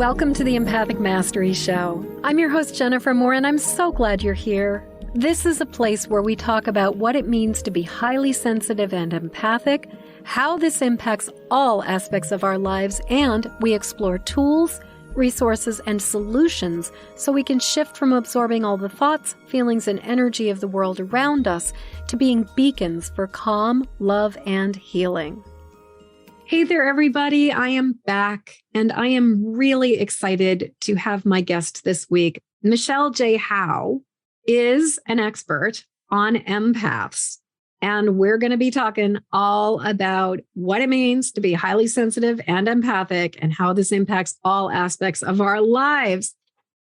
Welcome to the Empathic Mastery Show. I'm your host, Jennifer Moore, and I'm so glad you're here. This is a place where we talk about what it means to be highly sensitive and empathic, how this impacts all aspects of our lives, and we explore tools, resources, and solutions so we can shift from absorbing all the thoughts, feelings, and energy of the world around us to being beacons for calm, love, and healing. Hey there, everybody. I am back, and I am really excited to have my guest this week. Michelle J. Howe is an expert on empaths, and we're going to be talking all about what it means to be highly sensitive and empathic and how this impacts all aspects of our lives.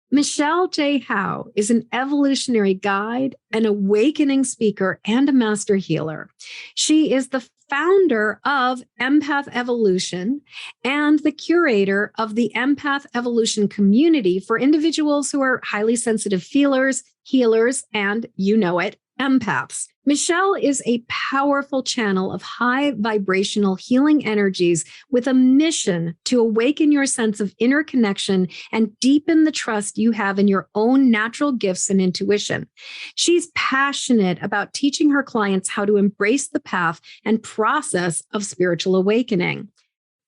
Michelle J. Howe is an evolutionary guide, an awakening speaker, and a master healer. She is the founder of Empath Evolution and the curator of the Empath Evolution community for individuals who are highly sensitive feelers, healers, and, you know it, empaths. Michelle is a powerful channel of high vibrational healing energies with a mission to awaken your sense of inner connection and deepen the trust you have in your own natural gifts and intuition. She's passionate about teaching her clients how to embrace the path and process of spiritual awakening.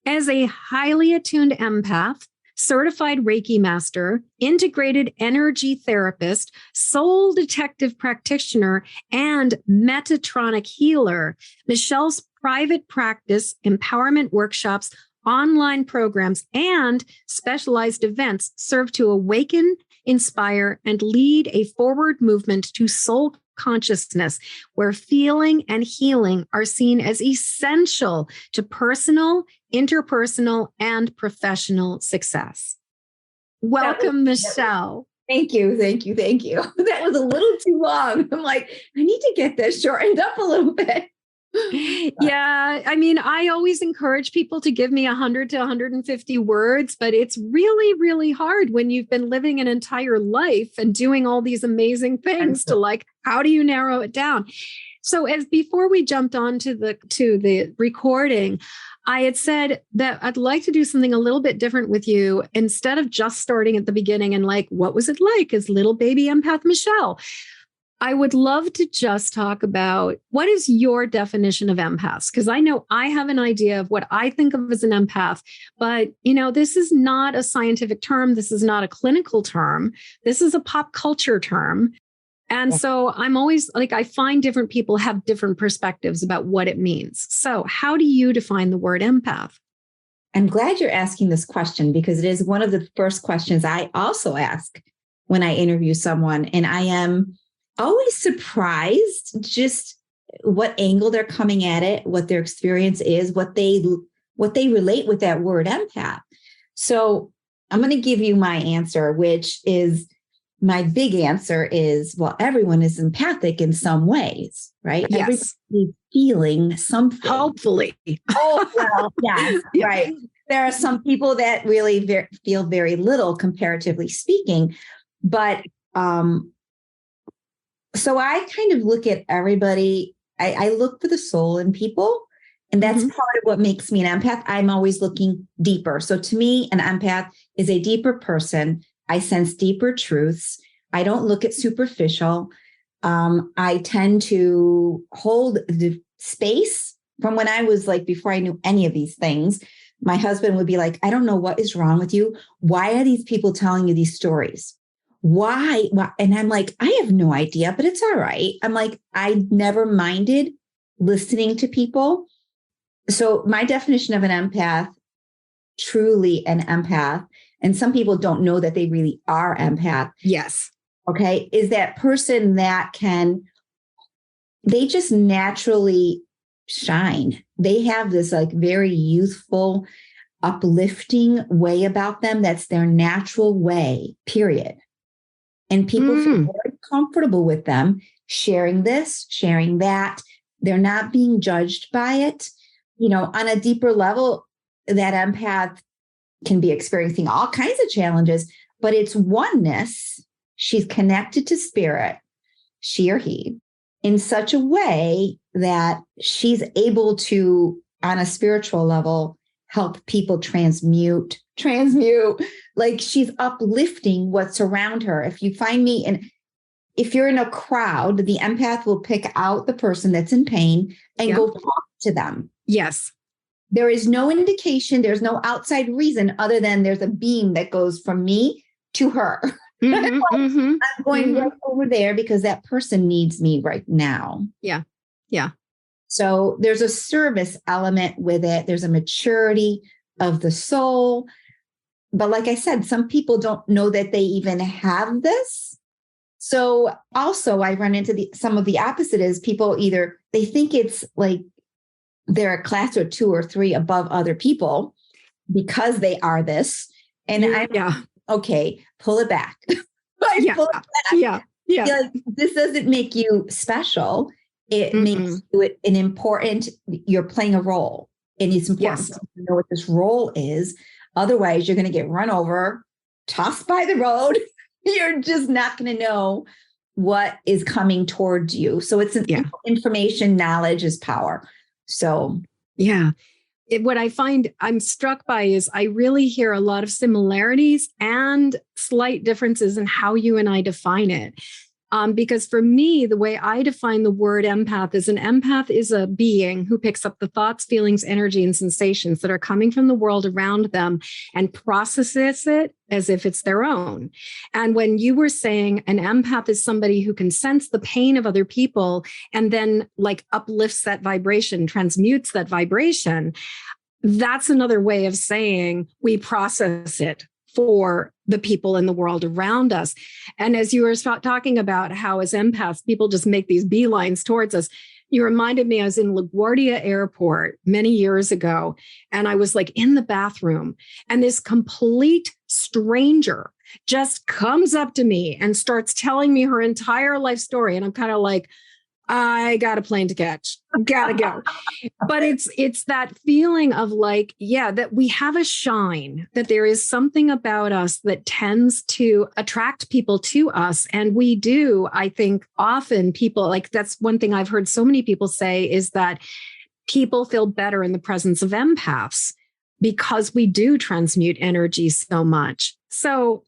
As a highly attuned empath, certified Reiki master, integrated energy therapist, soul detective practitioner, and Metatronic healer, Michelle's private practice, empowerment workshops, online programs, and specialized events serve to awaken, inspire, and lead a forward movement to soul consciousness, where feeling and healing are seen as essential to personal, interpersonal, and professional success. Welcome, Michelle. Thank you. That was a little too long. I'm like, I need to get this shortened up a little bit. Yeah, I mean, I always encourage people to give me 100 to 150 words, but it's really, really hard when you've been living an entire life and doing all these amazing things to how do you narrow it down? So as before we jumped on to the recording, I had said that I'd like to do something a little bit different with you instead of just starting at the beginning and what was it like as little baby empath Michelle? I would love to just talk about what is your definition of empaths? Because I know I have an idea of what I think of as an empath, but this is not a scientific term. This is not a clinical term. This is a pop culture term. And so I'm always I find different people have different perspectives about what it means. So how do you define the word empath? I'm glad you're asking this question because it is one of the first questions I also ask when I interview someone. And I am always surprised just what angle they're coming at it, what their experience is, what they relate with that word empath. So I'm going to give you my answer, which is my big answer is, well, everyone is empathic in some ways, right? Yes. Everybody's feeling something. Hopefully. Oh, well, yes, right. There are some people that really feel very little, comparatively speaking. But so I kind of look at everybody. I look for the soul in people. And that's part of what makes me an empath. I'm always looking deeper. So to me, an empath is a deeper person. I sense deeper truths. I don't look at superficial. I tend to hold the space from when I was before I knew any of these things. My husband would be like, I don't know what is wrong with you. Why are these people telling you these stories? Why? And I'm like, I have no idea, but it's all right. I'm like, I never minded listening to people. So my definition of an empath, truly an empath, and some people don't know that they really are empath. Yes. Okay. Is that person that they just naturally shine. They have this very youthful, uplifting way about them. That's their natural way, period. And people feel very comfortable with them sharing this, sharing that. They're not being judged by it. On a deeper level, that empath can be experiencing all kinds of challenges, but it's oneness. She's connected to spirit, she or he, in such a way that she's able to, on a spiritual level, help people transmute, like she's uplifting what's around her. If you find me if you're in a crowd, the empath will pick out the person that's in pain and go talk to them. Yes. There is no indication. There's no outside reason other than there's a beam that goes from me to her. I'm going right over there because that person needs me right now. Yeah. Yeah. So there's a service element with it. There's a maturity of the soul. But like I said, some people don't know that they even have this. So also I run into some of the opposite is people either they think it's like they're a class or 2 or 3 above other people because they are this. And okay, pull it back. Pull it back. Yeah. Like, this doesn't make you special. It makes you an important, you're playing a role. And it's important to know what this role is. Otherwise, you're going to get run over, tossed by the road. You're just not going to know what is coming towards you. So it's information, knowledge is power. So, what I find I'm struck by is I really hear a lot of similarities and slight differences in how you and I define it. Because for me, the way I define the word empath is a being who picks up the thoughts, feelings, energy, and sensations that are coming from the world around them and processes it as if it's their own. And when you were saying an empath is somebody who can sense the pain of other people and then like uplifts that vibration, transmutes that vibration, that's another way of saying we process it for the people in the world around us. And as you were talking about how as empaths, people just make these beelines towards us, you reminded me I was in LaGuardia Airport many years ago, and I was like in the bathroom, and this complete stranger just comes up to me and starts telling me her entire life story. And I'm kind of like, I got a plane to catch, gotta go. But it's that feeling of like, that we have a shine, that there is something about us that tends to attract people to us. And we do, I think often people like, that's one thing I've heard so many people say is that people feel better in the presence of empaths because we do transmute energy so much. So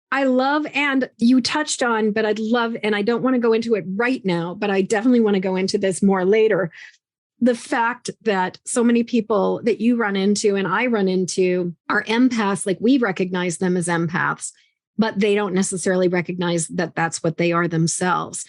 I love, and you touched on, but I'd love, and I don't want to go into it right now, but I definitely want to go into this more later. The fact that so many people that you run into and I run into are empaths, like we recognize them as empaths, but they don't necessarily recognize that that's what they are themselves.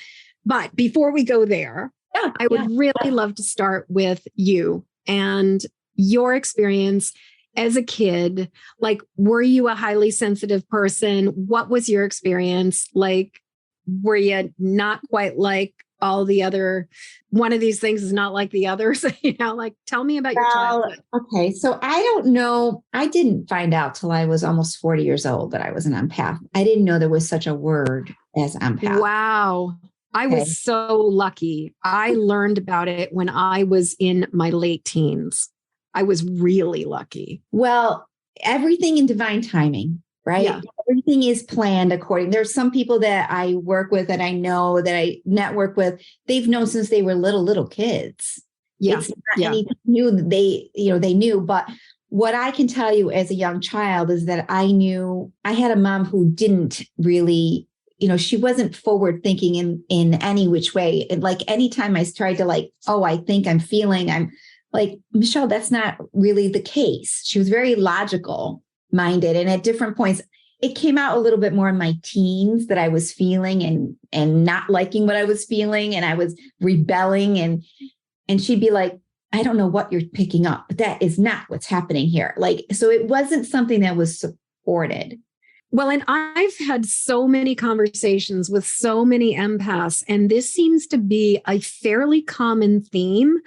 But before we go there, I would really love to start with you and your experience as a kid. Like, were you a highly sensitive person? What was your experience? Like, were you not quite like all the other, one of these things is not like the others, like tell me about your childhood. Okay. So I don't know. I didn't find out till I was almost 40 years old that I was an empath. I didn't know there was such a word as empath. Wow. I was so lucky. I learned about it when I was in my late teens. I was really lucky. Well, everything in divine timing, right? Yeah. Everything is planned according. There's some people that I work with and I know that I network with. They've known since they were little kids. Yeah. It's not anything new. They knew. But what I can tell you as a young child is that I knew I had a mom who didn't really, she wasn't forward thinking in any which way. And like anytime I tried to I think I'm feeling, I'm like, Michelle, that's not really the case. She was very logical minded. And at different points, it came out a little bit more in my teens that I was feeling and not liking what I was feeling. And I was rebelling and she'd be like, I don't know what you're picking up, but that is not what's happening here. So it wasn't something that was supported. Well, and I've had so many conversations with so many empaths, and this seems to be a fairly common theme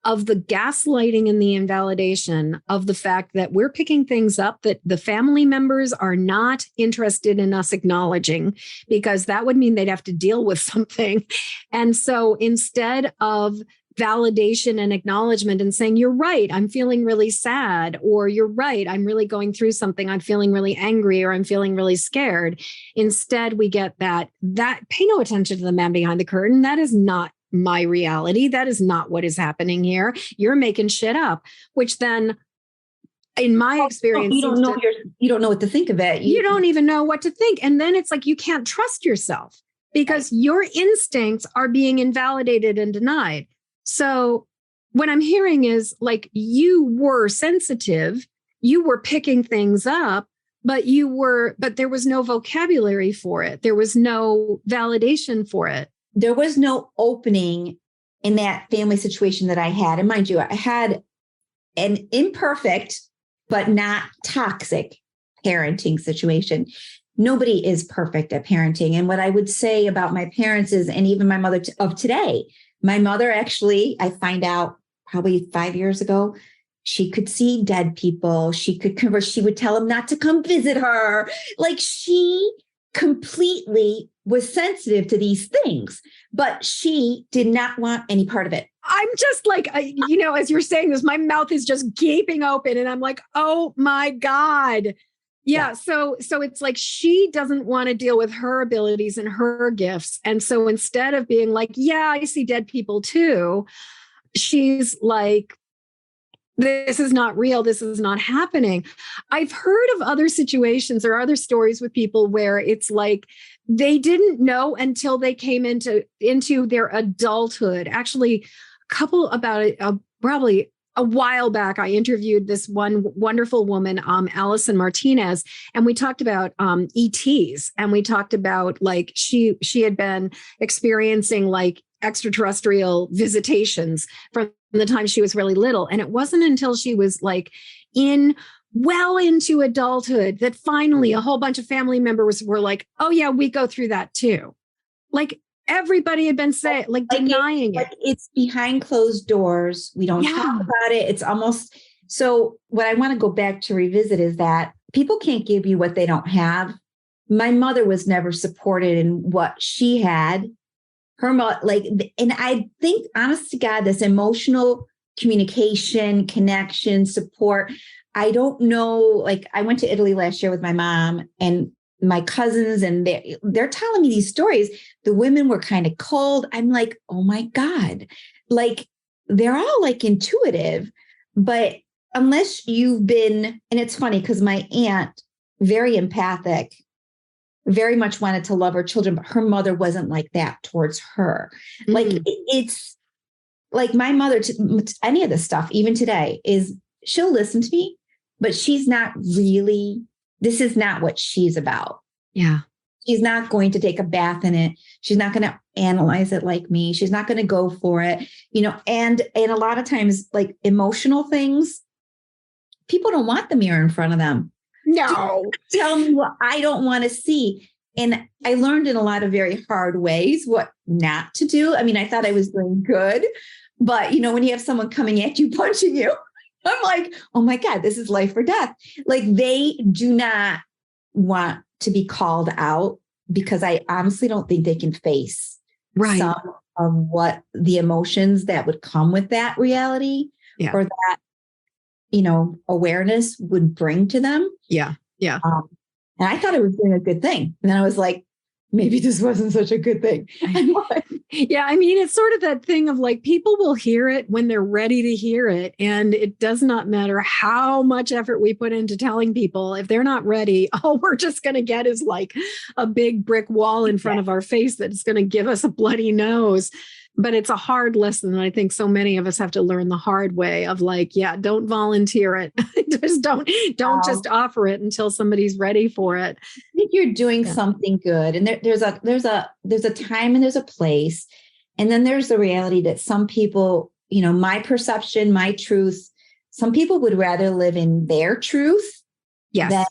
of the gaslighting and the invalidation of the fact that we're picking things up that the family members are not interested in us acknowledging, because that would mean they'd have to deal with something. And so instead of validation and acknowledgement and saying, you're right, I'm feeling really sad, or you're right, I'm really going through something, I'm feeling really angry, or I'm feeling really scared. Instead, we get that pay no attention to the man behind the curtain. That is not my reality. That is not what is happening here. You're making shit up, which then in my experience, you don't know you don't know what to think of it. You don't even know what to think. And then it's like you can't trust yourself because your instincts are being invalidated and denied. So what I'm hearing is like you were sensitive, you were picking things up, but there was no vocabulary for it. There was no validation for it. There was no opening in that family situation that I had. And mind you, I had an imperfect, but not toxic parenting situation. Nobody is perfect at parenting. And what I would say about my parents is, and even my mother of today, my mother actually, I find out probably 5 years ago, she could see dead people. She could converse. She would tell them not to come visit her. Like she completely was sensitive to these things, but she did not want any part of it. I'm just like, as you're saying this, my mouth is just gaping open and I'm like, oh my God. Yeah. So it's like, she doesn't want to deal with her abilities and her gifts. And so instead of being like, yeah, I see dead people too, she's like, this is not real. This is not happening. I've heard of other situations or other stories with people where it's like they didn't know until they came into their adulthood. Actually, probably a while back, I interviewed this one wonderful woman, Allison Martinez, and we talked about ETs, and we talked about like she had been experiencing like extraterrestrial visitations from the time she was really little. And it wasn't until she was like well into adulthood that finally a whole bunch of family members were like, oh yeah, we go through that too. Like everybody had been saying, like denying it. It's behind closed doors. We don't talk about it. It's almost, so what I want to go back to revisit is that people can't give you what they don't have. My mother was never supported in what she had. Her mother, and I think, honest to God, this emotional communication, connection, support. I don't know. Like, I went to Italy last year with my mom and my cousins, and they're telling me these stories. The women were kind of cold. I'm like, oh my God, like they're all like intuitive, but unless you've been, and it's funny because my aunt, very empathic, very much wanted to love her children, but her mother wasn't like that towards her. Like it's like my mother, any of this stuff, even today, is she'll listen to me, but she's not really, this is not what she's about. Yeah. She's not going to take a bath in it. She's not going to analyze it like me. She's not going to go for it, and a lot of times like emotional things, people don't want the mirror in front of them. No. Tell me what I don't want to see. And I learned in a lot of very hard ways what not to do. I mean, I thought I was doing good, but when you have someone coming at you, punching you, I'm like, oh my God, this is life or death. Like they do not want to be called out because I honestly don't think they can face some of what the emotions that would come with that reality or that, awareness would bring to them. Yeah. Yeah. And I thought I was doing a good thing. And then I was like, maybe this wasn't such a good thing. Yeah. I mean, it's sort of that thing of like, people will hear it when they're ready to hear it. And it does not matter how much effort we put into telling people, if they're not ready, all we're just going to get is like a big brick wall in front of our face that's going to give us a bloody nose. But it's a hard lesson. And I think so many of us have to learn the hard way of like, don't volunteer it. Just don't just offer it until somebody's ready for it. I think you're doing something good. And there's a time and there's a place. And then there's the reality that some people, my perception, my truth, some people would rather live in their truth than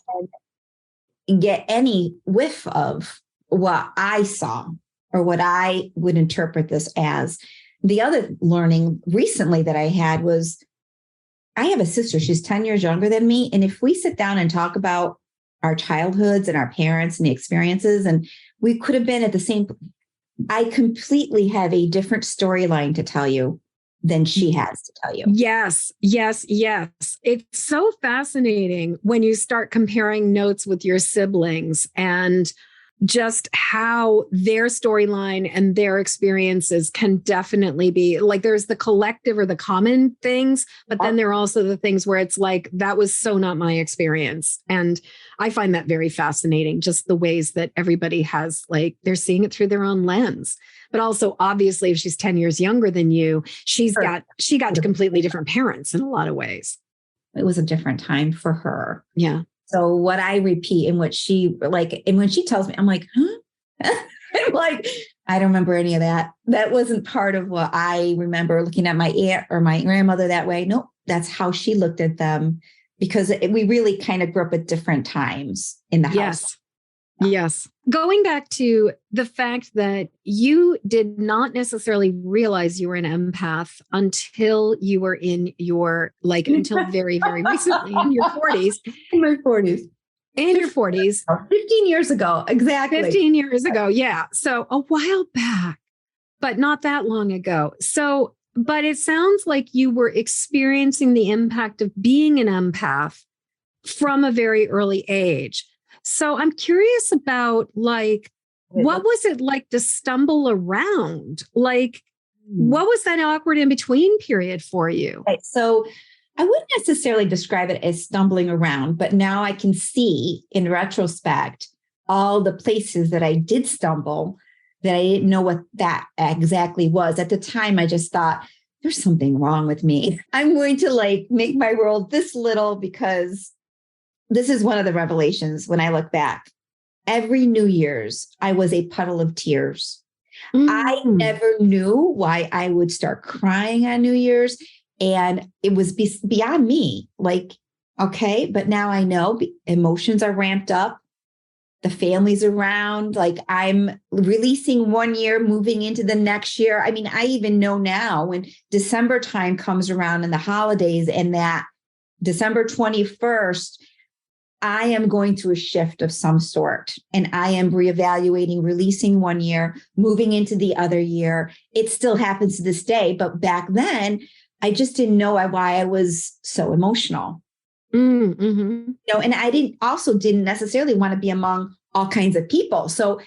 get any whiff of what I saw or what I would interpret this as. The other learning recently that I had was, I have a sister, she's 10 years younger than me. And if we sit down and talk about our childhoods and our parents and the experiences, and we could have been at the same, I completely have a different storyline to tell you than she has to tell you. Yes, yes, yes. It's so fascinating when you start comparing notes with your siblings. And just how their storyline and their experiences can definitely be like, there's the collective or the common things, but then there are also the things where it's like, that was so not my experience. And I find that very fascinating, just the ways that everybody has, like, they're seeing it through their own lens. But also, obviously, if she's 10 years younger than you, she got completely different parents in a lot of ways. It was a different time for her. Yeah. So what I repeat and what she like, and when she tells me, I'm like, huh? I'm like, I don't remember any of that. That wasn't part of what I remember looking at my aunt or my grandmother that way. Nope. That's how she looked at them, because we really kind of grew up at different times in the house. Yes. Going back to the fact that you did not necessarily realize you were an empath until you were in your, like, until very, very recently in your 40s. In my 40s. In your 40s. 15 years ago. Exactly. 15 years ago. Yeah. So a while back, but not that long ago. So, but it sounds like you were experiencing the impact of being an empath from a very early age. So I'm curious about, like, what was it like to stumble around? Like, what was that awkward in between period for you? Right. So I wouldn't necessarily describe it as stumbling around, but now I can see in retrospect all the places that I did stumble that I didn't know what that exactly was. At the time, I just thought, there's something wrong with me. I'm going to, like, make my world this little, because this is one of the revelations when I look back. Every New Year's, I was a puddle of tears. I never knew why I would start crying on New Year's. And it was beyond me. Like, okay, but now I know emotions are ramped up. The family's around. Like, I'm releasing one year, moving into the next year. I mean, I even know now when December time comes around and the holidays, and that December 21st, I am going through a shift of some sort, and I am reevaluating, releasing one year, moving into the other year. It still happens to this day, but back then I just didn't know why I was so emotional. Mm-hmm. You know, and I didn't necessarily want to be among all kinds of people. So,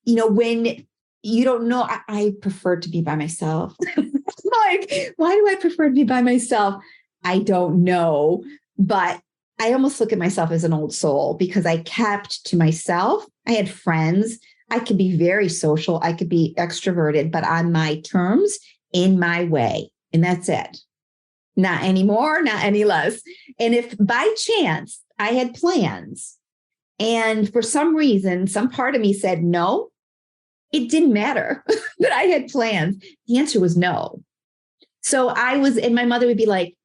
you know, when you don't know, I prefer to be by myself. Like, why do I prefer to be by myself? I don't know, but I almost look at myself as an old soul, because I kept to myself. I had friends. I could be very social. I could be extroverted, but on my terms, in my way. And that's it. Not any more, not any less. And if by chance I had plans, and for some reason, some part of me said no, it didn't matter that I had plans. The answer was no. So and my mother would be like,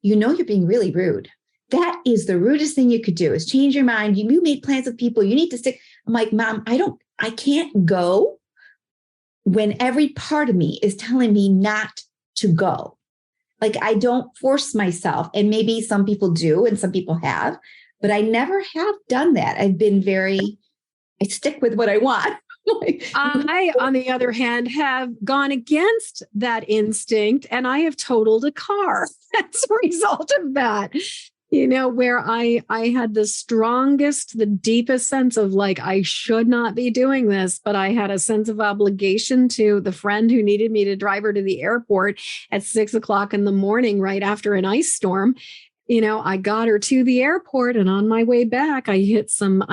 you know, you're being really rude. That is the rudest thing you could do, is change your mind. You made plans with people. You need to stick. I'm like, Mom, I can't go when every part of me is telling me not to go. Like, I don't force myself. And maybe some people do, and some people have, but I never have done that. I stick with what I want. I, on the other hand, have gone against that instinct, and I have totaled a car as a result of that. You know, where I had the strongest, the deepest sense of, like, I should not be doing this, but I had a sense of obligation to the friend who needed me to drive her to the airport at 6 o'clock in the morning, right after an ice storm. You know, I got her to the airport, and on my way back, I hit some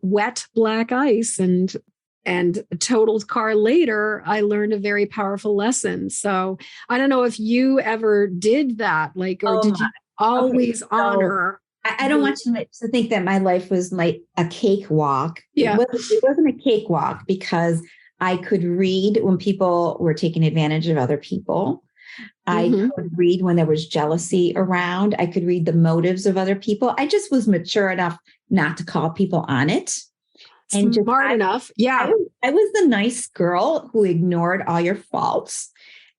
wet black ice, and totaled car later. I learned a very powerful lesson. So I don't know if you ever did that, like, or did you always honor? I don't want you to think that my life was like a cakewalk. Yeah. It wasn't a cakewalk, because I could read when people were taking advantage of other people. I could read when there was jealousy around. I could read the motives of other people. I just was mature enough not to call people on it. And Smart enough. Yeah. I was the nice girl who ignored all your faults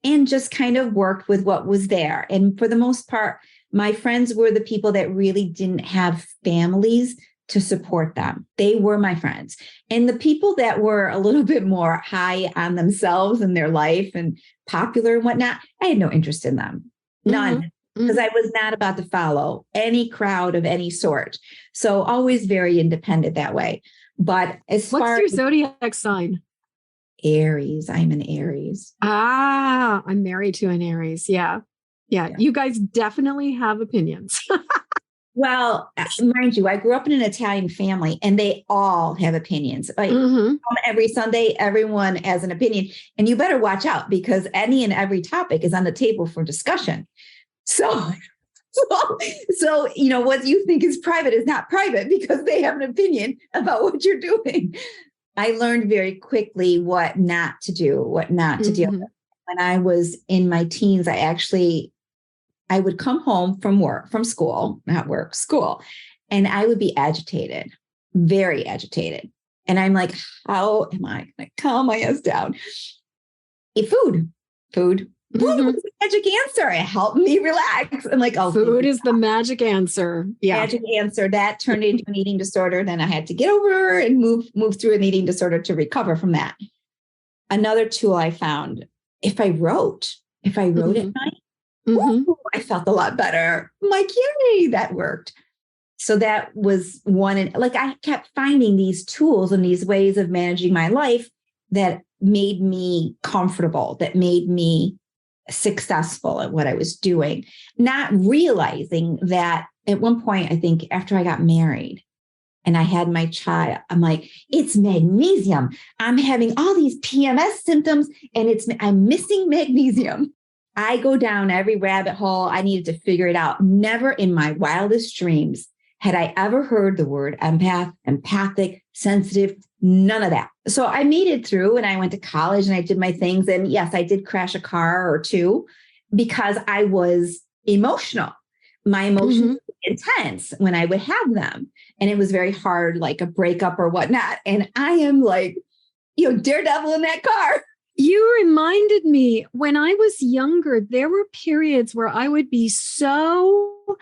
and just kind of worked with what was there. And for the most part, my friends were the people that really didn't have families to support them. They were my friends. And the people that were a little bit more high on themselves and their life and popular and whatnot, I had no interest in them. None. Because I was not about to follow any crowd of any sort. So always very independent that way. But as What's far your as zodiac sign? Aries, I'm an Aries. Ah, I'm married to an Aries. Yeah. Yeah. You guys definitely have opinions. Well, mind you, I grew up in an Italian family and they all have opinions. Like every Sunday, everyone has an opinion. And you better watch out because any and every topic is on the table for discussion. So, what you think is private is not private because they have an opinion about what you're doing. I learned very quickly what not to do, what not to deal with. When I was in my teens, I would come home from school, and I would be agitated, very agitated. And I'm like, how am I going to calm my ass down? Food. Food was the magic answer. It helped me relax. I'm like, oh, food is the magic answer. Yeah. Magic answer. That turned into an eating disorder. Then I had to get over and move through an eating disorder to recover from that. Another tool I found, if I wrote at night, I felt a lot better. I'm like, yay, that worked. So that was one. And like, I kept finding these tools and these ways of managing my life that made me comfortable, that made me successful at what I was doing, not realizing that at one point, I think after I got married and I had my child, I'm like, it's magnesium. I'm having all these PMS symptoms and I'm missing magnesium. I go down every rabbit hole. I needed to figure it out. Never in my wildest dreams had I ever heard the word empath, empathic, sensitive, none of that. So I made it through and I went to college and I did my things. And yes, I did crash a car or two because I was emotional. My emotions were intense when I would have them. And it was very hard, like a breakup or whatnot. And I am like, daredevil in that car. You reminded me when I was younger, there were periods where I would be so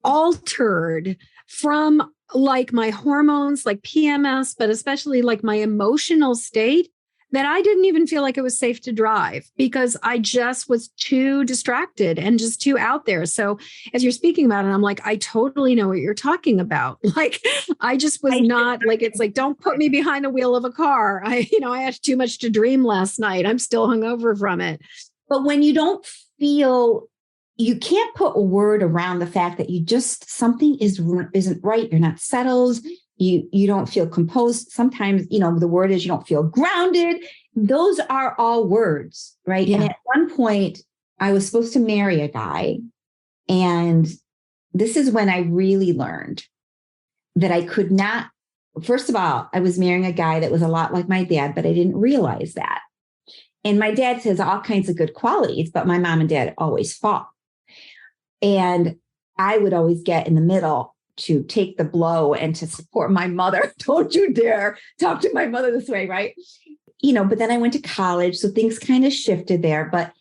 altered from like my hormones, like PMS, but especially like my emotional state, that I didn't even feel like it was safe to drive because I just was too distracted and just too out there. So as you're speaking about it, I'm like, I totally know what you're talking about. Like, I just was not like, it's like, don't put me behind the wheel of a car. I had too much to dream last night. I'm still hungover from it. But when you don't feel, you can't put a word around the fact that something isn't right. You're not settled. You don't feel composed. Sometimes, the word is you don't feel grounded. Those are all words, right? Yeah. And at one point I was supposed to marry a guy. And this is when I really learned that I could not, first of all, I was marrying a guy that was a lot like my dad, but I didn't realize that. And my dad says all kinds of good qualities, but my mom and dad always fought. And I would always get in the middle to take the blow and to support my mother. Don't you dare talk to my mother this way, right? But then I went to college, so things kind of shifted there, but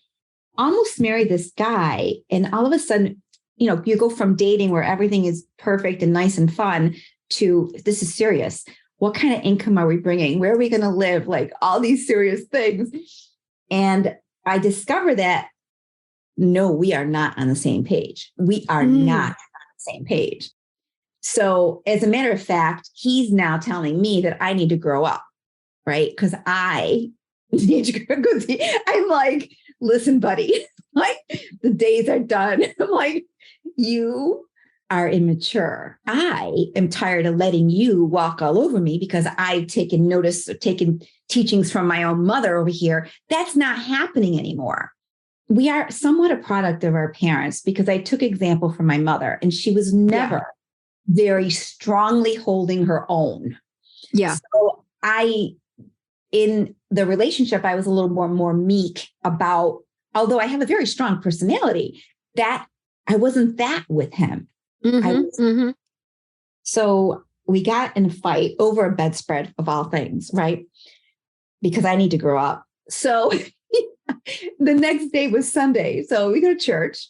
almost married this guy. And all of a sudden, you go from dating where everything is perfect and nice and fun to this is serious. What kind of income are we bringing? Where are we going to live? Like all these serious things. And I discovered that, no, we are not on the same page. We are not on the same page. So as a matter of fact, he's now telling me that I need to grow up, right? Because I need to grow up. I'm like, listen, buddy, like the days are done. I'm like, you are immature. I am tired of letting you walk all over me because I've taken notice or taken teachings from my own mother over here. That's not happening anymore. We are somewhat a product of our parents because I took example from my mother and she was never very strongly holding her own. Yeah. So in the relationship, I was a little more meek about, although I have a very strong personality, that I wasn't that with him. So we got in a fight over a bedspread of all things, right? Because I need to grow up. So the next day was Sunday. So we go to church.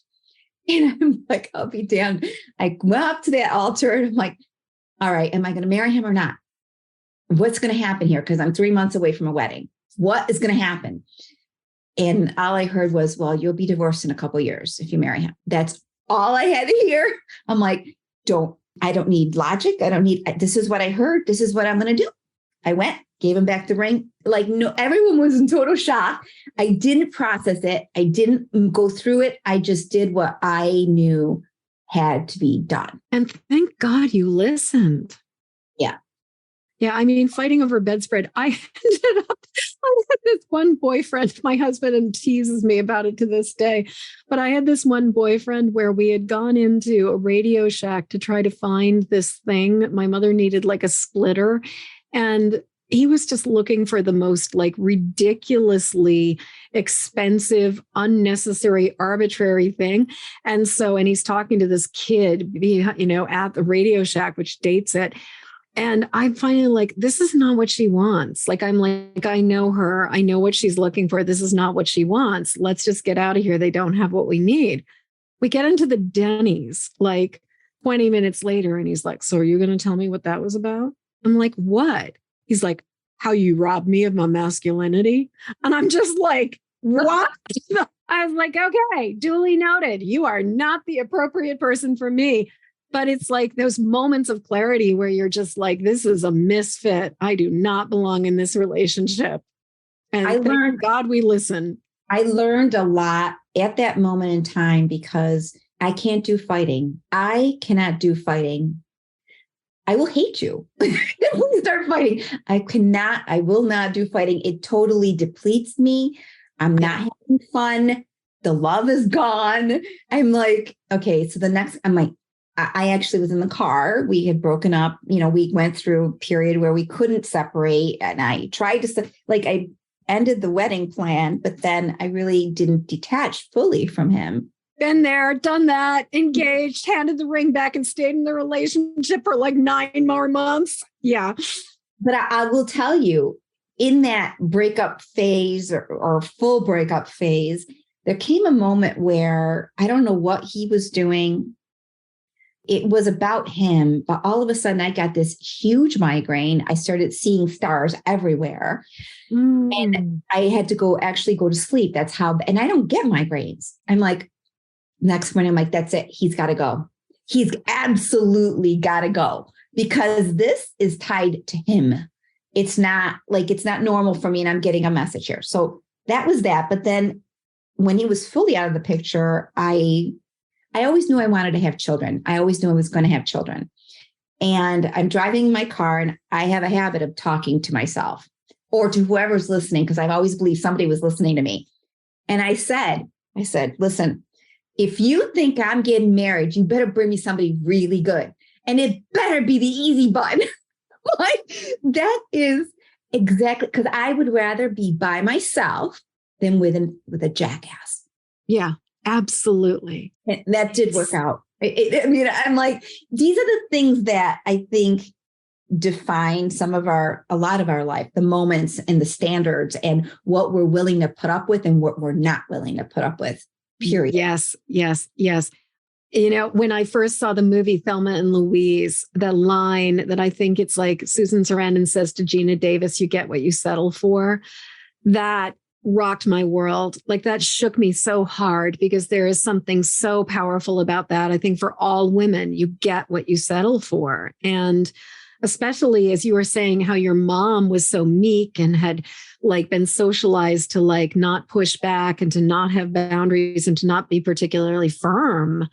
And I'm like, I'll be damned. I went up to that altar and I'm like, all right, am I going to marry him or not? What's going to happen here? Because I'm 3 months away from a wedding. What is going to happen? And all I heard was, well, you'll be divorced in a couple of years if you marry him. That's all I had to hear. I'm like, I don't need logic. This is what I heard. This is what I'm going to do. I went, gave him back the ring. Like, no, everyone was in total shock. I didn't process it. I didn't go through it. I just did what I knew had to be done. And thank God you listened. Yeah. Yeah. I mean, fighting over bedspread. I had this one boyfriend, my husband teases me about it to this day, but I had this one boyfriend where we had gone into a Radio Shack to try to find this thing. My mother needed like a splitter, and he was just looking for the most like ridiculously expensive, unnecessary, arbitrary thing. And he's talking to this kid, at the Radio Shack, which dates it. And I'm finally like, this is not what she wants. Like, I'm like, I know her. I know what she's looking for. This is not what she wants. Let's just get out of here. They don't have what we need. We get into the Denny's like 20 minutes later. And he's like, so are you going to tell me what that was about? I'm like, what? He's like, how you robbed me of my masculinity. And I'm just like, what? I was like, okay, duly noted. You are not the appropriate person for me. But it's like those moments of clarity where you're just like, this is a misfit. I do not belong in this relationship. And thank God we listen. I learned a lot at that moment in time because I can't do fighting. I cannot do fighting. I will hate you if we start fighting. I will not do fighting. It totally depletes me. I'm not having fun. The love is gone. I'm like, okay, so I actually was in the car. We had broken up. We went through a period where we couldn't separate. And I tried to, I ended the wedding plan, but then I really didn't detach fully from him. Been there, done that, engaged, handed the ring back and stayed in the relationship for like 9 more months. Yeah. But I will tell you, in that breakup phase or full breakup phase, there came a moment where I don't know what he was doing. It was about him, but all of a sudden I got this huge migraine. I started seeing stars everywhere and I had to go to sleep. That's how, and I don't get migraines. I'm like, next morning, I'm like, that's it. He's got to go. He's absolutely got to go because this is tied to him. It's not normal for me. And I'm getting a message here. So that was that. But then when he was fully out of the picture, I always knew I wanted to have children. I always knew I was going to have children. And I'm driving my car and I have a habit of talking to myself or to whoever's listening, because I've always believed somebody was listening to me. And I said, listen, if you think I'm getting married, you better bring me somebody really good. And it better be the easy button. That is exactly, because I would rather be by myself than with a jackass. Yeah. Absolutely. And that did work out. I'm like, these are the things that I think define a lot of our life, the moments and the standards and what we're willing to put up with and what we're not willing to put up with, period. Yes. When I first saw the movie Thelma and Louise, the line that I think it's like Susan Sarandon says to Gina Davis, you get what you settle for, that rocked my world. Like that shook me so hard because there is something so powerful about that. I think for all women, you get what you settle for. And especially as you were saying, how your mom was so meek and had like been socialized to like not push back and to not have boundaries and to not be particularly firm.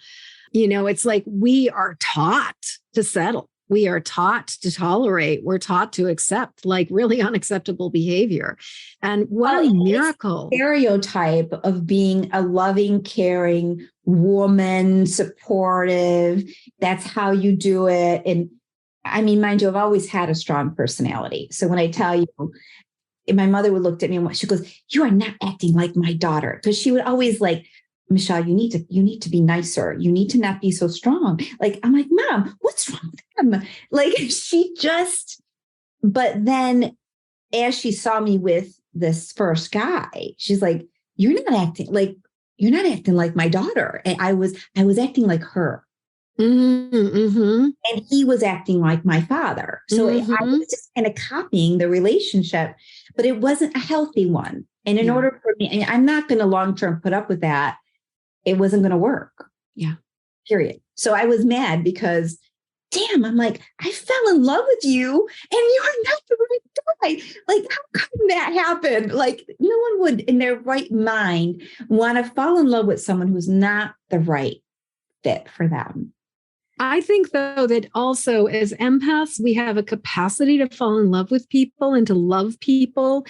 It's like we are taught to settle. We are taught to tolerate. We're taught to accept like really unacceptable behavior. And what a miracle. Stereotype of being a loving, caring woman, supportive. That's how you do it. And I mean, mind you, I've always had a strong personality. So when I tell you, my mother would look at me and she goes, you are not acting like my daughter. Because she would always like, Michelle, you need to be nicer. You need to not be so strong. Like, I'm like, Mom, what's wrong with them? Like but then as she saw me with this first guy, she's like, you're not acting like my daughter. And I was acting like her. Mm-hmm. And he was acting like my father. So I was just kind of copying the relationship, but it wasn't a healthy one. And in order for me, and I'm not going to long-term put up with that. It wasn't going to work. Yeah. Period. So I was mad because damn, I'm like, I fell in love with you and you're not the right guy. Like, how could that happen? Like, no one would in their right mind want to fall in love with someone who's not the right fit for them. I think, though, that also as empaths, we have a capacity to fall in love with people and to love people,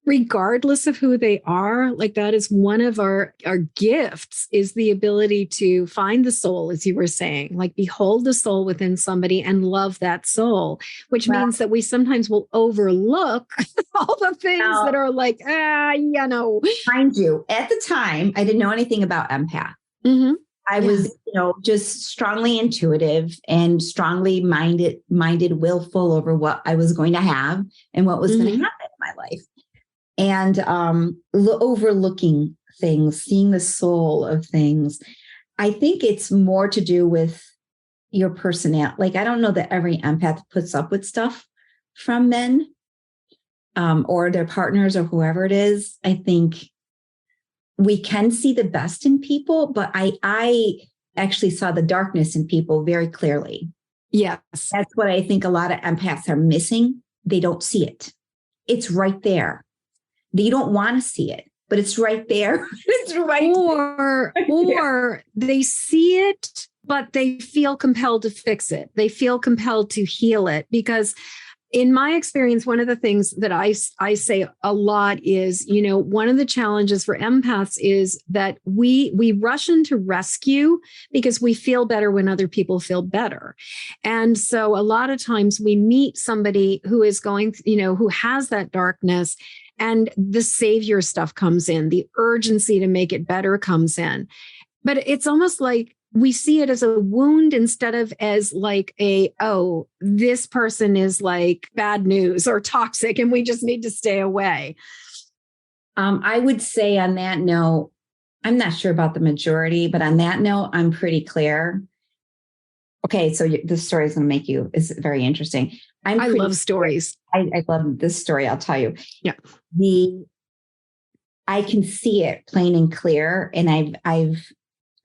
regardless of who they are. Like that is one of our gifts, is the ability to find the soul, as you were saying, like behold the soul within somebody and love that soul, which means that we sometimes will overlook all the things that are like, Mind you, at the time, I didn't know anything about empath. Mm-hmm. I was, just strongly intuitive and strongly minded, willful over what I was going to have and what was going to happen in my life. And overlooking things, seeing the soul of things. I think it's more to do with your personality. Like, I don't know that every empath puts up with stuff from men or their partners or whoever it is. I think we can see the best in people, but I actually saw the darkness in people very clearly. Yes. That's what I think a lot of empaths are missing. They don't see it. It's right there. You don't want to see it, but it's right there. It's right there. Or they see it, but they feel compelled to fix it. They feel compelled to heal it, because in my experience, one of the things that I say a lot is, one of the challenges for empaths is that we rush into rescue because we feel better when other people feel better. And so a lot of times we meet somebody who is going, who has that darkness, and the savior stuff comes in, the urgency to make it better comes in. But it's almost like we see it as a wound instead of as like this person is like bad news or toxic and we just need to stay away. I would say on that note, I'm not sure about the majority, but on that note, I'm pretty clear. Okay, so this story is going to is very interesting. I love stories. I love this story. I'll tell you. Yeah. I can see it plain and clear, and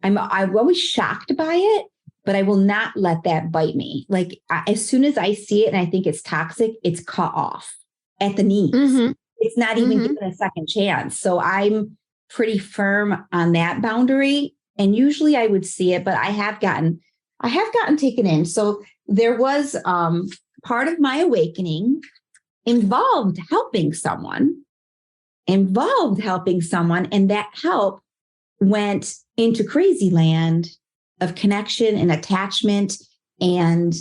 I'm always shocked by it, but I will not let that bite me. Like as soon as I see it and I think it's toxic, it's cut off at the knees. Mm-hmm. It's not even given a second chance. So I'm pretty firm on that boundary. And usually I would see it, but I have gotten taken in. So there was part of my awakening involved helping someone, and that help went into crazy land of connection and attachment. And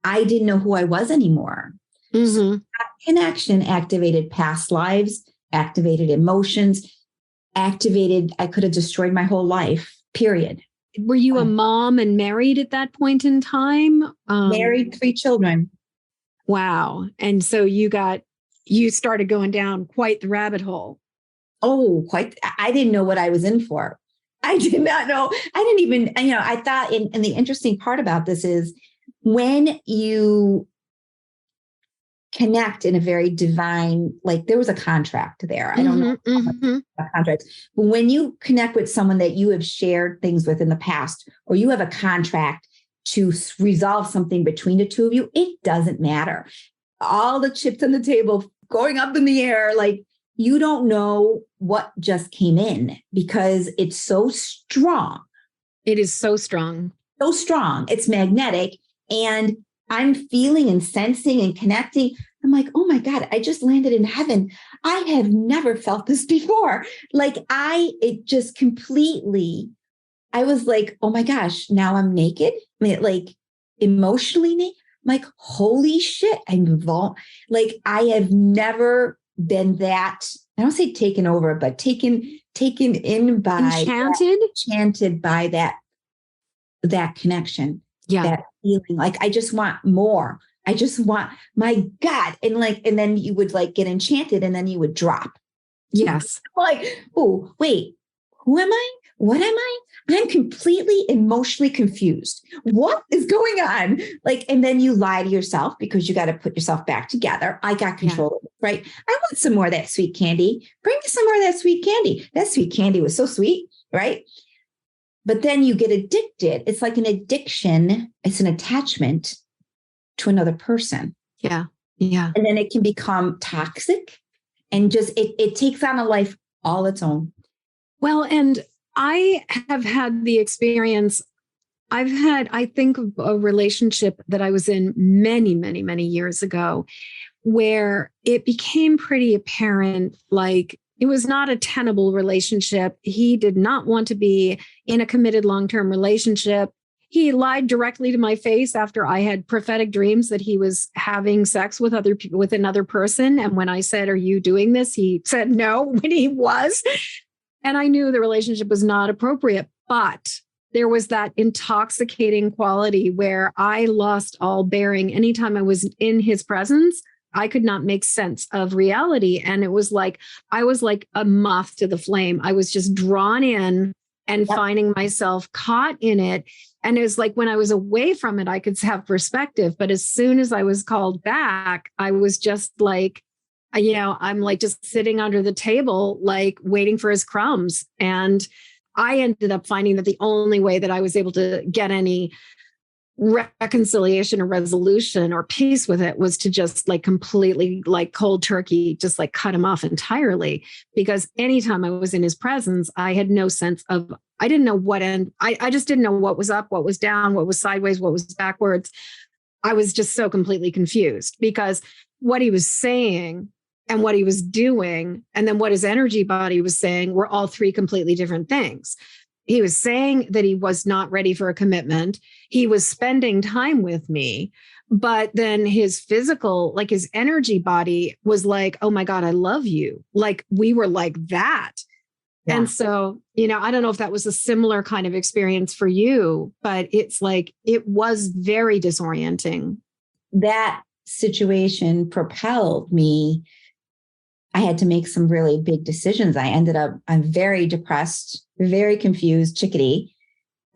I didn't know who I was anymore. Mm-hmm. So that connection activated past lives, activated emotions, I could have destroyed my whole life, period. Were you a mom and married at that point in time? Married, 3 children. Wow. And so you started going down quite the rabbit hole. Oh, quite. I didn't know what I was in for. I did not know. I didn't even, I thought, and the interesting part about this is when you connect in a very divine, like there was a contract there. I don't know a contract, but when you connect with someone that you have shared things with in the past, or you have a contract to resolve something between the two of you, it doesn't matter. All the chips on the table going up in the air, like you don't know what just came in because it's so strong. It is so strong. So strong. It's magnetic. And I'm feeling and sensing and connecting. I'm like, oh my God, I just landed in heaven. I have never felt this before. Like it just completely, I was like, oh my gosh, now I'm naked. I mean, like emotionally naked. I'm like, holy shit. Like I have never been that, I don't say taken over, but taken in by enchanted by that connection. Yeah. That feeling. Like I just want more. I just want, my God. And then you would like get enchanted and then you would drop. Yes. Like, oh, wait, who am I? What am I? I'm completely emotionally confused. What is going on? Like, and then you lie to yourself because you got to put yourself back together. I got control of it, right? I want some more of that sweet candy. Bring me some more of that sweet candy. That sweet candy was so sweet, right? But then you get addicted. It's like an addiction. It's an attachment to another person. Yeah. Yeah. And then it can become toxic and just, it takes on a life all its own. Well, and I have had the experience. I think of a relationship that I was in many, many, many years ago where it became pretty apparent, like it was not a tenable relationship. He did not want to be in a committed long-term relationship. He lied directly to my face after I had prophetic dreams that he was having sex with other people, with another person. And when I said, "Are you doing this?" he said no when he was. And I knew the relationship was not appropriate, but there was that intoxicating quality where I lost all bearing. Anytime I was in his presence, I could not make sense of reality. And it was like, I was like a moth to the flame. I was just drawn in and finding myself caught in it. And it was like, when I was away from it, I could have perspective. But as soon as I was called back, I was just like, I'm like just sitting under the table, like waiting for his crumbs. And I ended up finding that the only way that I was able to get any reconciliation or resolution or peace with it was to just like completely like cold turkey, just like cut him off entirely. Because anytime I was in his presence, I had no sense of, I didn't know what end, I just didn't know what was up, what was down, what was sideways, what was backwards. I was just so completely confused because what he was saying and what he was doing, and then what his energy body was saying were all three completely different things. He was saying that he was not ready for a commitment. He was spending time with me, but then his physical, like his energy body was like, "Oh my God, I love you." Like we were like that. Yeah. And so, I don't know if that was a similar kind of experience for you, but it's like, it was very disorienting. That situation propelled me. I had to make some really big decisions. I'm very depressed, very confused, chickadee.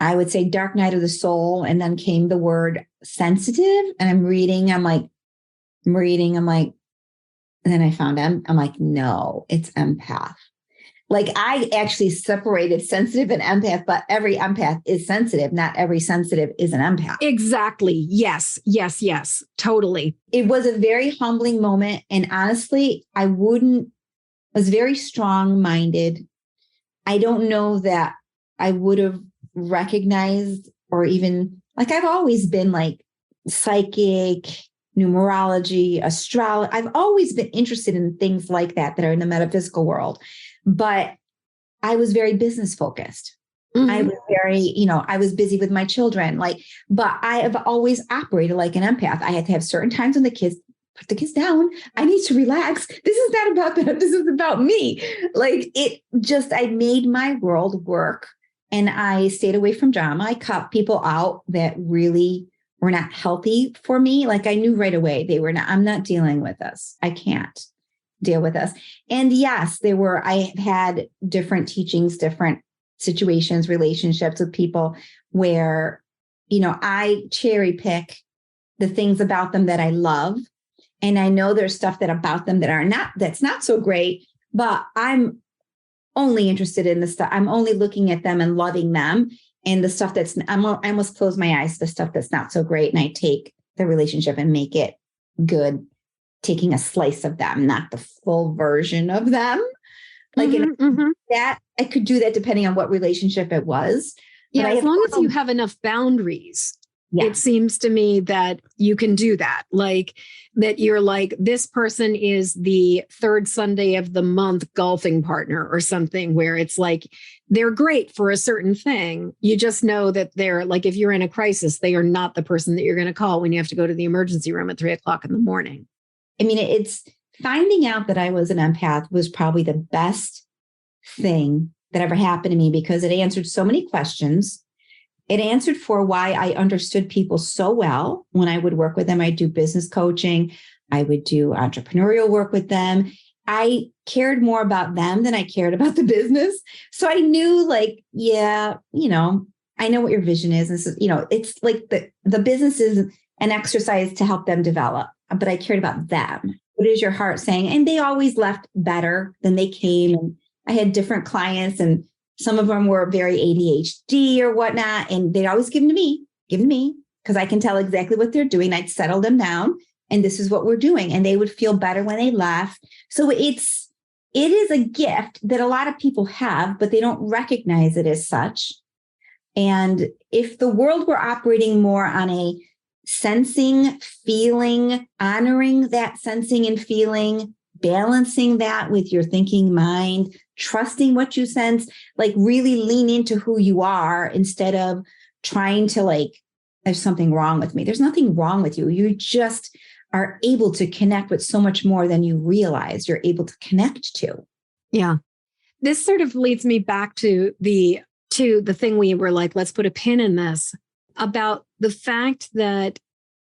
I would say dark night of the soul. And then came the word sensitive. And I'm reading, and then I found I'm like, no, it's empath. Like I actually separated sensitive and empath, but every empath is sensitive. Not every sensitive is an empath. Exactly. Yes. Totally. It was a very humbling moment. And honestly, I was very strong-minded. I don't know that I would have recognized, or even like, I've always been like psychic, numerology, astrology. I've always been interested in things like that are in the metaphysical world. But I was very business focused. Mm-hmm. I was very, I was busy with my children, but I have always operated like an empath. I had to have certain times when put the kids down. I need to relax. This is not about them. This is about me. I made my world work, and I stayed away from drama. I cut people out that really were not healthy for me. Like I knew right away I'm not dealing with this. I can't deal with us. And yes, I had different teachings, different situations, relationships with people where, I cherry pick the things about them that I love. And I know there's stuff about them that's not so great, but I'm only interested in the stuff. I'm only looking at them and loving them. And the stuff I almost close my eyes to the stuff that's not so great. And I take the relationship and make it good, taking a slice of them, not the full version of them. That I could do that depending on what relationship it was. Yeah, as long as you have enough boundaries, it seems to me that you can do that. Like that you're like, this person is the third Sunday of the month golfing partner or something, where it's like, they're great for a certain thing. You just know that they're like, if you're in a crisis, they are not the person that you're going to call when you have to go to the emergency room at 3:00 in the morning. I mean, it's finding out that I was an empath was probably the best thing that ever happened to me, because it answered so many questions. It answered for why I understood people so well when I would work with them. I'd do business coaching. I would do entrepreneurial work with them. I cared more about them than I cared about the business. So I knew I know what your vision is. And so, it's like the business is an exercise to help them develop, but I cared about them. What is your heart saying? And they always left better than they came. And I had different clients, and Some of them were very ADHD or whatnot. And they'd always give them to me, because I can tell exactly what they're doing. I'd settle them down and this is what we're doing. And they would feel better when they left. So it is a gift that a lot of people have, but they don't recognize it as such. And if the world were operating more on a sensing, feeling, honoring that sensing and feeling, balancing that with your thinking mind, trusting what you sense, like really lean into who you are instead of trying to like, there's something wrong with me. There's nothing wrong with you. You just are able to connect with so much more than you realize you're able to connect to. Yeah. This sort of leads me back to the thing we were like, let's put a pin in this, about the fact that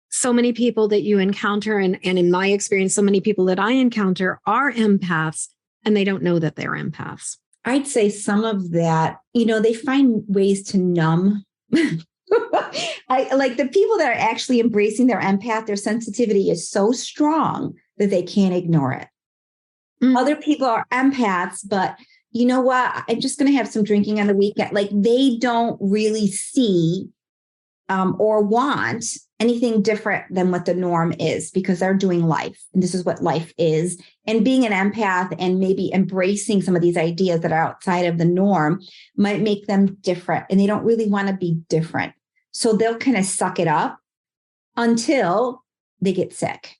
so many people that you encounter, and in my experience, so many people that I encounter are empaths, and they don't know that they're empaths. I'd say some of that, they find ways to numb. I like the people that are actually embracing their empath, their sensitivity is so strong that they can't ignore it. Mm. Other people are empaths, but you know what? I'm just going to have some drinking on the weekend. Like they don't really see or want anything different than what the norm is, because they're doing life. And this is what life is. And being an empath and maybe embracing some of these ideas that are outside of the norm might make them different. And they don't really want to be different. So they'll kind of suck it up until they get sick.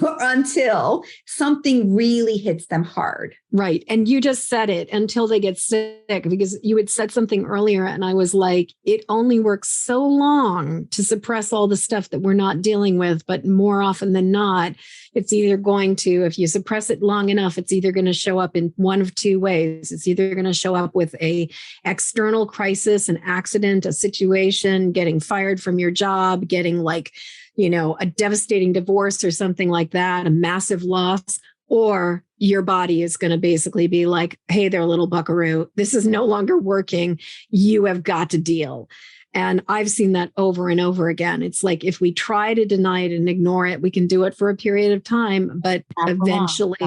Or until something really hits them hard. Right. And you just said it, until they get sick, because you had said something earlier and I was like, it only works so long to suppress all the stuff that we're not dealing with. But more often than not, it's either going to, if you suppress it long enough, it's either going to show up in one of two ways. It's either going to show up with a external crisis, an accident, a situation, getting fired from your job, getting like, a devastating divorce or something like that, a massive loss, or your body is going to basically be like, hey there, little buckaroo, this is no longer working. You have got to deal. And I've seen that over and over again. It's like, if we try to deny it and ignore it, we can do it for a period of time, but eventually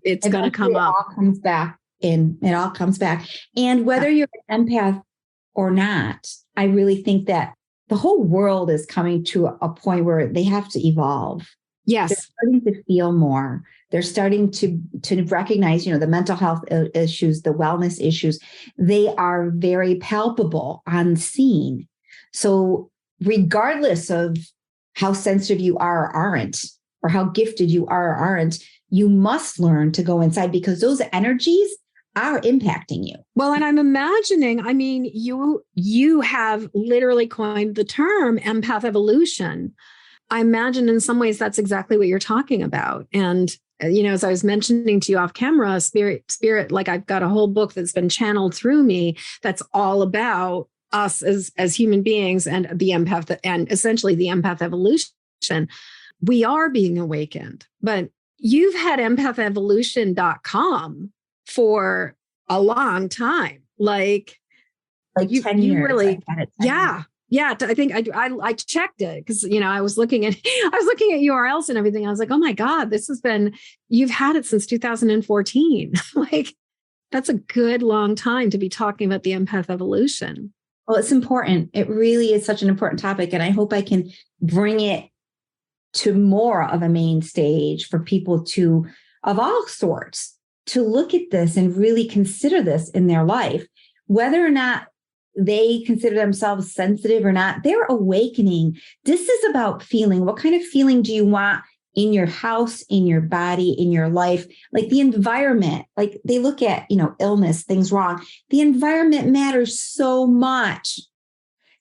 it's going to come up. It all comes back in. It all comes back. And whether you're an empath or not, I really think that the whole world is coming to a point where they have to evolve. Yes. They're starting to feel more. They're starting to recognize, the mental health issues, the wellness issues. They are very palpable, unseen. So regardless of how sensitive you are or aren't, or how gifted you are or aren't, you must learn to go inside, because those energies are impacting you. Well, and I'm imagining, you have literally coined the term empath evolution. I imagine in some ways that's exactly what you're talking about. And, as I was mentioning to you off camera, spirit, like I've got a whole book that's been channeled through me that's all about us as human beings and the empath, and essentially the empath evolution. We are being awakened, but you've had empathevolution.com for a long time, like 10 years. Really, yeah. I think I checked it because I was looking at URLs and everything. I was like, oh my God, you've had it since 2014. Like that's a good long time to be talking about the empath evolution. Well, it's important. It really is such an important topic, and I hope I can bring it to more of a main stage for people of all sorts, to look at this and really consider this in their life, whether or not they consider themselves sensitive or not. They're awakening. This is about feeling. What kind of feeling do you want in your house, in your body, in your life? Like the environment, like they look at, illness, things wrong. The environment matters so much.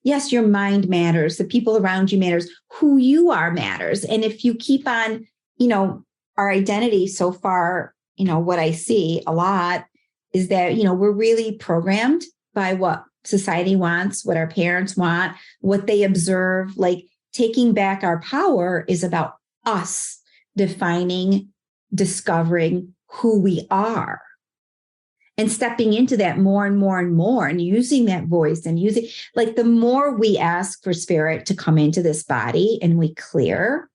Yes, your mind matters. The people around you matters. Who you are matters. And if you keep on, our identity so far, what I see a lot is that, we're really programmed by what society wants, what our parents want, what they observe. Like taking back our power is about us defining, discovering who we are, and stepping into that more and more and more, and using that voice and using, like, the more we ask for spirit to come into this body and we clear,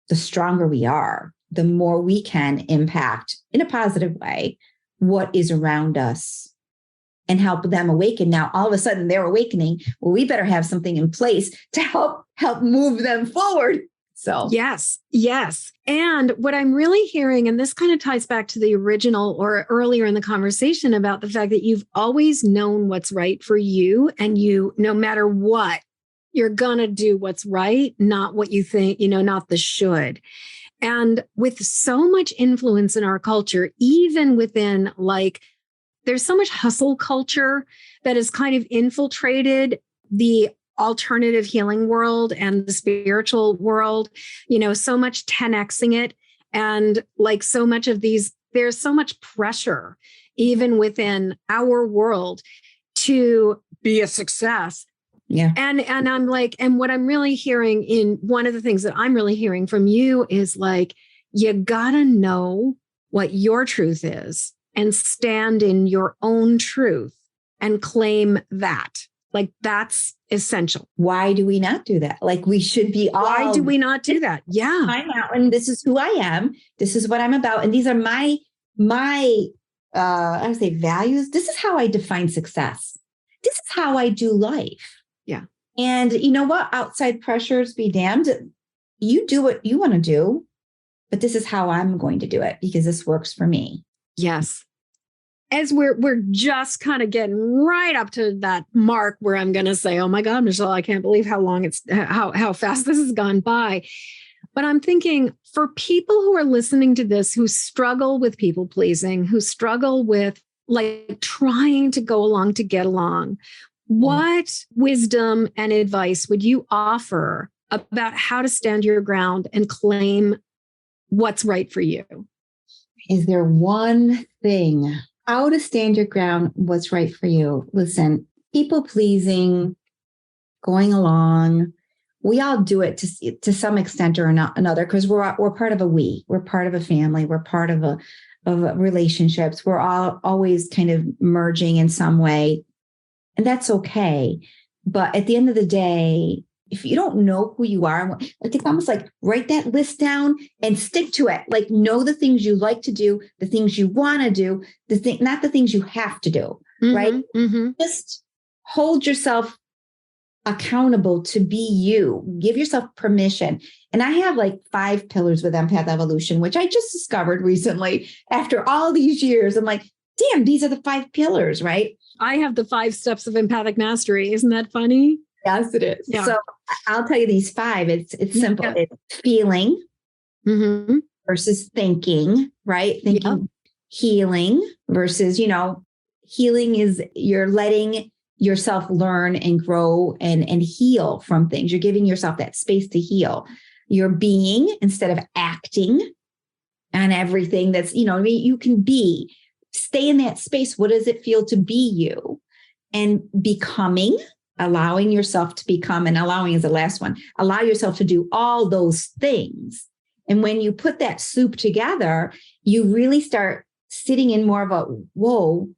the stronger we are, the more we can impact in a positive way what is around us, and help them awaken. Now, all of a sudden they're awakening. Well, we better have something in place to help move them forward. So yes. And what I'm really hearing, and this kind of ties back to the original or earlier in the conversation about the fact that you've always known what's right for you, and you, no matter what, you're going to do what's right, not what you think, not the should. And with so much influence in our culture, even within there's so much hustle culture that has kind of infiltrated the alternative healing world and the spiritual world, so much 10xing it. And so much of these, there's so much pressure, even within our world, to be a success. Yeah. And I'm and what I'm really hearing, in one of the things that I'm really hearing from you is you gotta know what your truth is and stand in your own truth and claim that. That's essential. Why do we not do that? We should be all. Why do we not do that? Yeah. I'm out, and this is who I am. This is what I'm about. And these are my I would say values. This is how I define success. This is how I do life. Yeah. And you know what? Outside pressures be damned. You do what you want to do, but this is how I'm going to do it because this works for me. Yes. As we're just kind of getting right up to that mark where I'm going to say, oh my God, Michelle, I can't believe how fast this has gone by. But I'm thinking, for people who are listening to this, who struggle with people pleasing, who struggle with trying to go along to get along, what wisdom and advice would you offer about how to stand your ground and claim what's right for you? Is there one thing? How to stand your ground, what's right for you? Listen, people pleasing, going along, we all do it to some extent or another, because we're part of we're part of a family, we're part of relationships. We're all always kind of merging in some way, and that's okay. But at the end of the day, if you don't know who you are, it's almost write that list down and stick to it. Know the things you like to do, the things you want to do, not the things you have to do, right? Mm-hmm. Just hold yourself accountable to be you. Give yourself permission. And I have 5 pillars with Empath Evolution, which I just discovered recently after all these years. I'm damn, these are the 5 pillars, right? I have the 5 steps of empathic mastery. Isn't that funny? Yes, it is. Yeah. So I'll tell you these 5. It's simple. Yeah. It's feeling versus thinking, right? Thinking, healing versus, healing is you're letting yourself learn and grow and heal from things. You're giving yourself that space to heal. You're being instead of acting on everything that's, you can be. Stay in that space. What does it feel to be you? And becoming, allowing yourself to become, and allowing is the last one. Allow yourself to do all those things. And when you put that soup together, you really start sitting in more of a, whoa,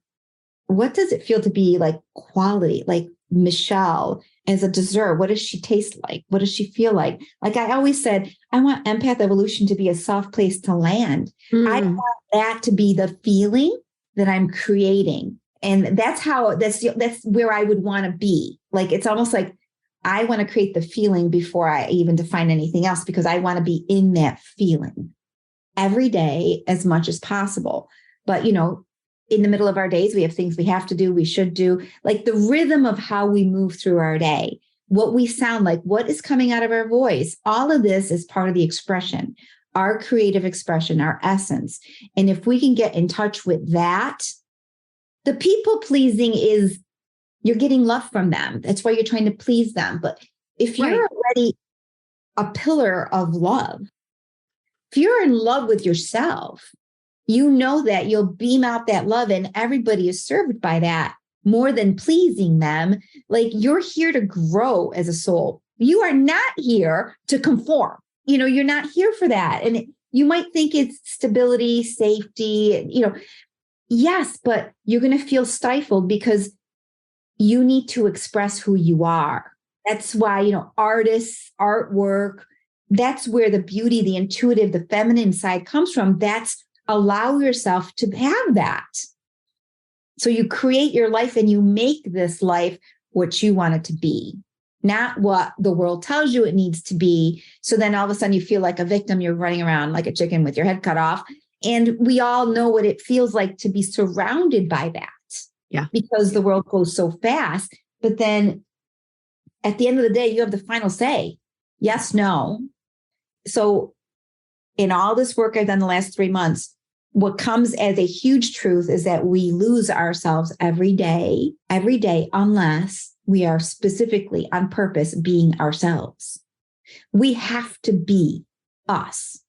what does it feel to be quality? Michelle as a dessert, what does she taste like? What does she feel like? I always said, I want Empath Evolution to be a soft place to land. I want that to be the feeling that I'm creating. And that's where I would want to be. It's almost I want to create the feeling before I even define anything else, because I want to be in that feeling every day as much as possible. But, in the middle of our days, we have things we have to do, we should do, the rhythm of how we move through our day, what we sound like, what is coming out of our voice. All of this is part of the expression, our creative expression, our essence. And if we can get in touch with that, the people pleasing is you're getting love from them. That's why you're trying to please them. But if you're already a pillar of love, if you're in love with yourself, you know that you'll beam out that love and everybody is served by that more than pleasing them. You're here to grow as a soul. You are not here to conform. You're not here for that. And you might think it's stability, safety, yes, but you're going to feel stifled because you need to express who you are. That's why, artists, artwork, that's where the beauty, the intuitive, the feminine side comes from. Allow yourself to have that. So you create your life and you make this life what you want it to be, not what the world tells you it needs to be. So then all of a sudden you feel like a victim. You're running around like a chicken with your head cut off. And we all know what it feels like to be surrounded by that. Yeah. Because the world goes so fast. But then at the end of the day, you have the final say. Yes, no. So in all this work I've done the last 3 months, what comes as a huge truth is that we lose ourselves every day, unless we are specifically on purpose being ourselves. We have to be us,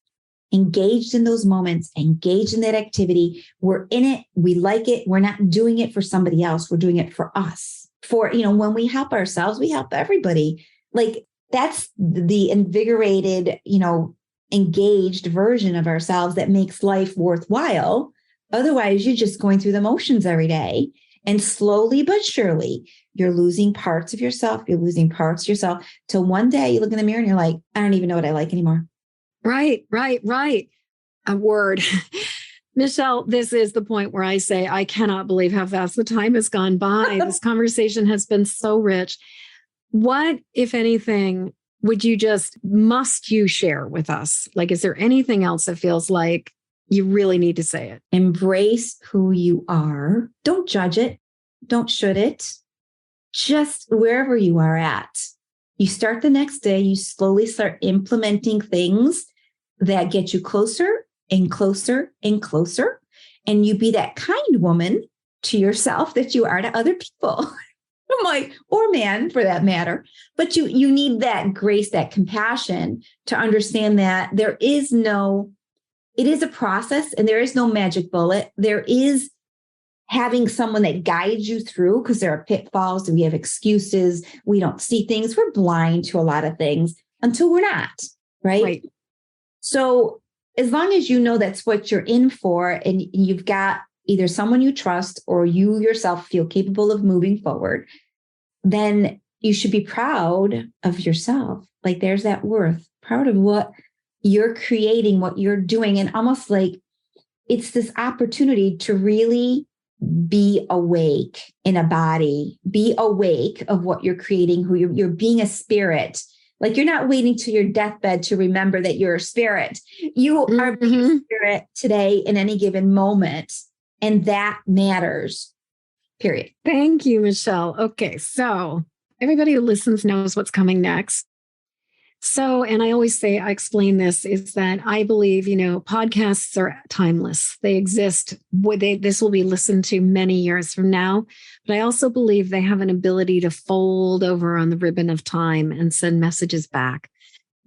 engaged in those moments, engaged in that activity. We're in it. We like it. We're not doing it for somebody else. We're doing it for us. When we help ourselves, we help everybody. Like that's the invigorated, engaged version of ourselves that makes life worthwhile. Otherwise, you're just going through the motions every day. And slowly but surely, you're losing parts of yourself. Till one day you look in the mirror and you're like, I don't even know what I like anymore. Right. A word. Michelle, this is the point where I say, I cannot believe how fast the time has gone by. This conversation has been so rich. What, if anything, must you share with us? Like, is there anything else that feels like you really need to say it? Embrace who you are. Don't judge it. Don't should it. Just wherever you are at. You start the next day, you slowly start implementing things that get you closer and closer and closer. And you be that kind woman to yourself that you are to other people. Or man for that matter. But you need that grace, that compassion to understand that it is a process and there is no magic bullet. There is having someone that guides you through, because there are pitfalls and we have excuses. We don't see things. We're blind to a lot of things until we're not, right? So as long as you know that's what you're in for and you've got either someone you trust or you yourself feel capable of moving forward, then you should be proud of yourself. Like there's that worth, proud of what you're creating, what you're doing. And almost like it's this opportunity to really be awake in a body, be awake of what you're creating, who you're being a spirit. Like you're not waiting to your deathbed to remember that you're a spirit. You are being a spirit today in any given moment. And that matters, period. Thank you, Michelle. Okay, so everybody who listens knows what's coming next. So, and I always say, I explain this, is that I believe, podcasts are timeless. They exist. This will be listened to many years from now. But I also believe they have an ability to fold over on the ribbon of time and send messages back.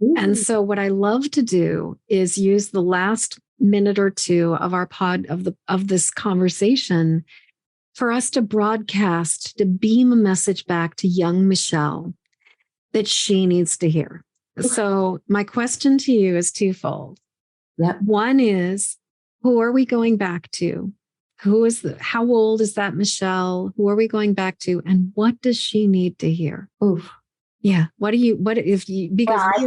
Ooh. And so what I love to do is use the last minute or two of our of this conversation for us to broadcast, to beam a message back to young Michelle that she needs to hear. So my question to you is twofold. Yep. One is, who are we going back to? How old is that Michelle? Who are we going back to? And what does she need to hear? Oof. Yeah. Because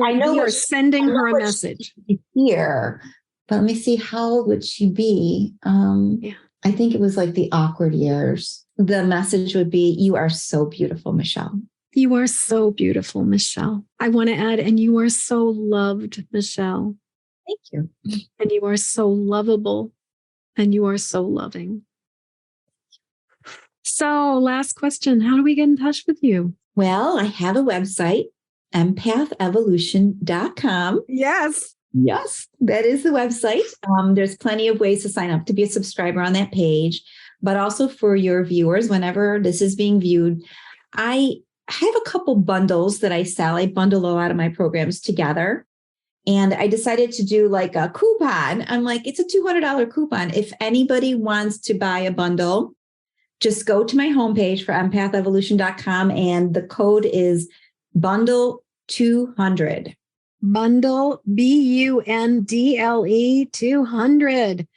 I know you're sending her a message here, but let me see, how old would she be? I think it was like the awkward years. The message would be, you are so beautiful, Michelle. You are so beautiful, Michelle. I want to add, and you are so loved, Michelle. Thank you. And you are so lovable, and you are so loving. So last question, how do we get in touch with you? Well, I have a website, empathevolution.com. Yes. Yes, that is the website. There's plenty of ways to sign up to be a subscriber on that page, but also for your viewers, whenever this is being viewed, I have a couple bundles that I sell. I bundle a lot of my programs together. And I decided to do like a coupon. I'm like, it's a $200 coupon. If anybody wants to buy a bundle, just go to my homepage for empathevolution.com and the code is bundle 200. Bundle, BUNDLE 200.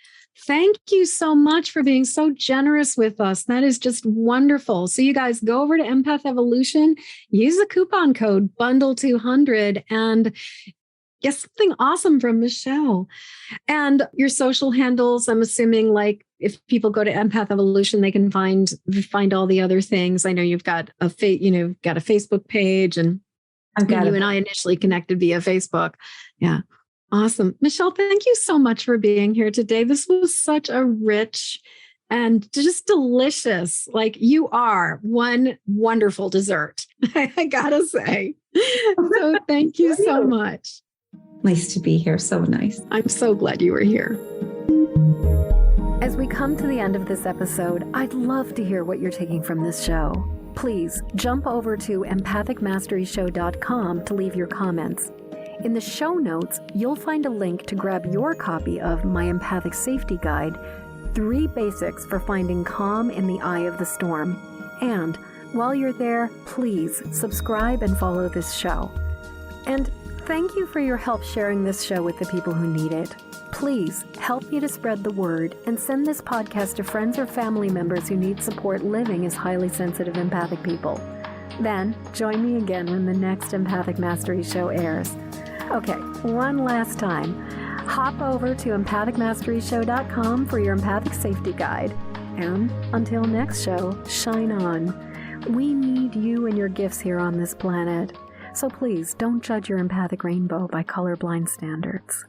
Thank you so much for being so generous with us. That is just wonderful. So you guys go over to Empath Evolution, use the coupon code bundle200 and get something awesome from Michelle. And your social handles, I'm assuming like if people go to Empath Evolution, they can find all the other things. I know you've got got a Facebook page, and you and I initially connected via Facebook. Yeah. Awesome. Michelle, thank you so much for being here today. This was such a rich and just delicious, like you are one wonderful dessert, I gotta say. So thank you so much. Nice to be here. So nice. I'm so glad you were here. As we come to the end of this episode, I'd love to hear what you're taking from this show. Please jump over to empathicmasteryshow.com to leave your comments. In the show notes, you'll find a link to grab your copy of my Empathic Safety Guide, 3 Basics for Finding Calm in the Eye of the Storm. And while you're there, please subscribe and follow this show. And thank you for your help sharing this show with the people who need it. Please help me to spread the word and send this podcast to friends or family members who need support living as highly sensitive empathic people. Then join me again when the next Empathic Mastery Show airs. Okay, one last time. Hop over to empathicmasteryshow.com for your Empathic Safety Guide. And until next show, shine on. We need you and your gifts here on this planet. So please don't judge your empathic rainbow by colorblind standards.